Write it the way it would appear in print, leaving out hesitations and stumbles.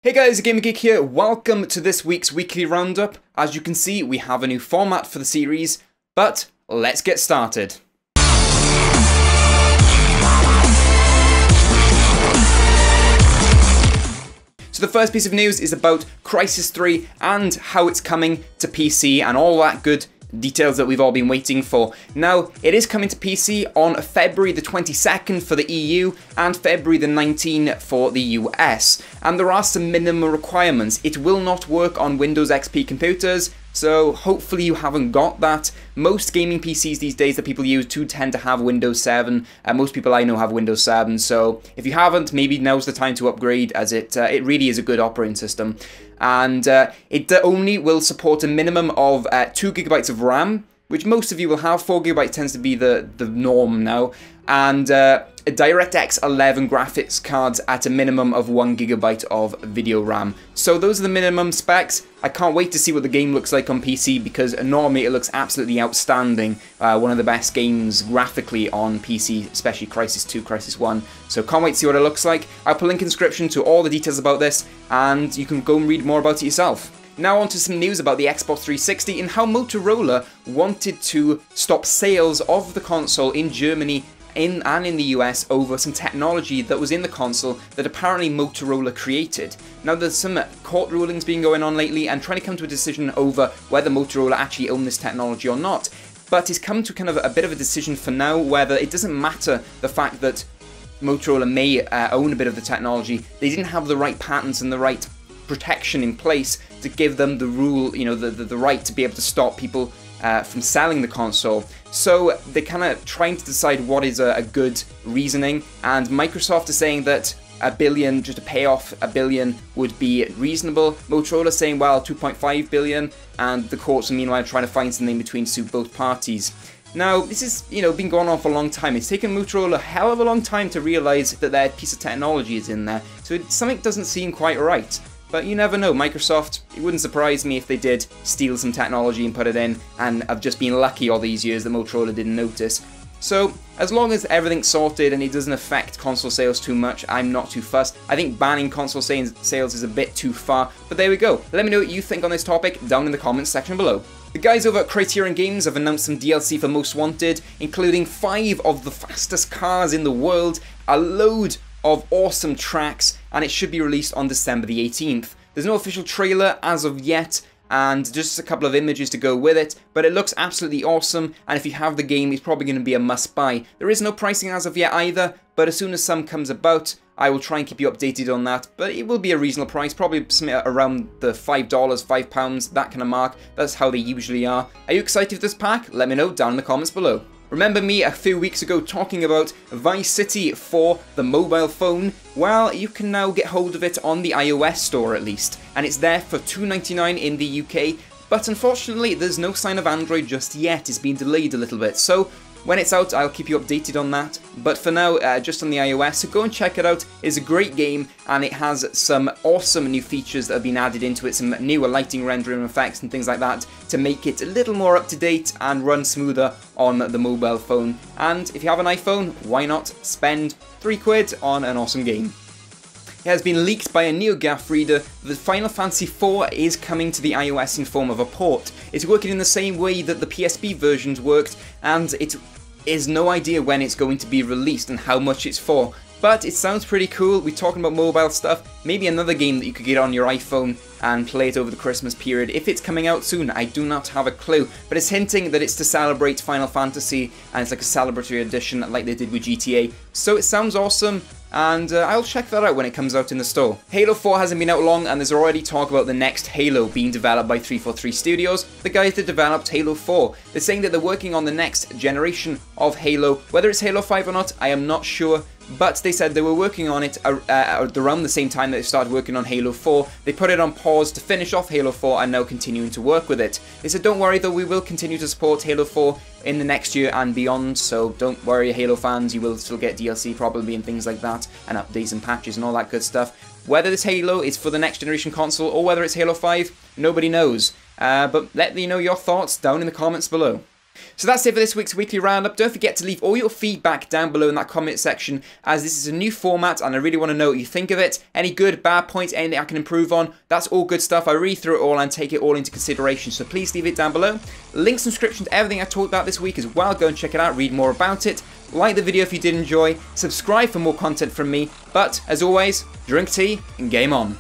Hey guys, Gamer Geek here. Welcome to this week's weekly roundup. As you can see, we have a new format for the series, but let's get started. So the first piece of news is about Crysis 3 and how it's coming to PC and all that good details that we've all been waiting for. Now, it is coming to PC on February the 22nd for the EU and February the 19th for the US. And there are some minimum requirements. It will not work on Windows XP computers, so hopefully you haven't got that. Most gaming PCs these days that people use do tend to have Windows 7. Most people I know have Windows 7, so if you haven't, maybe now's the time to upgrade, as it really is a good operating system. And it only will support a minimum of 2 GB of RAM, which most of you will have. 4 GB tends to be the norm now. And a DirectX 11 graphics cards at a minimum of 1 GB of video RAM. So those are the minimum specs. I can't wait to see what the game looks like on PC, because normally it looks absolutely outstanding. One of the best games graphically on PC, especially Crysis 2, Crysis 1. So can't wait to see what it looks like. I'll put a link in the description to all the details about this, and you can go and read more about it yourself. Now on to some news about the Xbox 360 and how Motorola wanted to stop sales of the console in Germany and in the US over some technology that was in the console that apparently Motorola created. Now there's some court rulings been going on lately and trying to come to a decision over whether Motorola actually own this technology or not. But it's come to kind of a bit of a decision for now, whether it doesn't matter the fact that Motorola may own a bit of the technology. They didn't have the right patents and the right protection in place to give them the rule, the right to be able to stop people from selling the console. So they're kind of trying to decide what is a good reasoning, and Microsoft is saying that $1 billion, just to pay off $1 billion, would be reasonable. Motorola saying, well, 2.5 billion, and the courts are meanwhile trying to find something between suit both parties. Now, this has, been going on for a long time. It's taken Motorola a hell of a long time to realize that their piece of technology is in there, so something doesn't seem quite right. But you never know, Microsoft, it wouldn't surprise me if they did steal some technology and put it in, and I've just been lucky all these years that Motorola didn't notice. So, as long as everything's sorted and it doesn't affect console sales too much, I'm not too fussed. I think banning console sales is a bit too far, but there we go. Let me know what you think on this topic down in the comments section below. The guys over at Criterion Games have announced some DLC for Most Wanted, including 5 of the fastest cars in the world, a load of awesome tracks, and it should be released on December the 18th. There's no official trailer as of yet, and just a couple of images to go with it, but it looks absolutely awesome, and if you have the game, it's probably going to be a must-buy. There is no pricing as of yet either, but as soon as some comes about, I will try and keep you updated on that, but it will be a reasonable price, probably around the $5, £5, that kind of mark. That's how they usually are. Are you excited for this pack? Let me know down in the comments below. Remember me a few weeks ago talking about Vice City for the mobile phone? Well, you can now get hold of it on the iOS store at least, and it's there for $2.99 in the UK, but unfortunately there's no sign of Android just yet. It's been delayed a little bit, so when it's out, I'll keep you updated on that. But for now, just on the iOS, so go and check it out. It's a great game, and it has some awesome new features that have been added into it, some newer lighting rendering effects and things like that, to make it a little more up-to-date and run smoother on the mobile phone. And if you have an iPhone, why not spend £3 on an awesome game? It has been leaked by a NeoGAF reader that Final Fantasy IV is coming to the iOS in form of a port. It's working in the same way that the PSP versions worked, and it is no idea when it's going to be released and how much it's for. But it sounds pretty cool. We're talking about mobile stuff. Maybe another game that you could get on your iPhone and play it over the Christmas period. If it's coming out soon, I do not have a clue. But it's hinting that it's to celebrate Final Fantasy, and it's like a celebratory edition like they did with GTA. So it sounds awesome, and I'll check that out when it comes out in the store. Halo 4 hasn't been out long, and there's already talk about the next Halo being developed by 343 Studios, the guys that developed Halo 4. They're saying that they're working on the next generation of Halo. Whether it's Halo 5 or not, I am not sure. But they said they were working on it around the same time that they started working on Halo 4. They put it on pause to finish off Halo 4 and now continuing to work with it. They said, don't worry though, we will continue to support Halo 4 in the next year and beyond, so don't worry Halo fans, you will still get DLC probably and things like that, and updates and patches and all that good stuff. Whether this Halo is for the next generation console or whether it's Halo 5, nobody knows. But let me know your thoughts down in the comments below. So that's it for this week's weekly roundup. Don't forget to leave all your feedback down below in that comment section, as this is a new format and I really want to know what you think of it. Any good, bad points, anything I can improve on, that's all good stuff. I read through it all and take it all into consideration, so please leave it down below. Links and description to everything I talked about this week as well. Go and check it out, read more about it. Like the video if you did enjoy, subscribe for more content from me, but as always, drink tea and game on.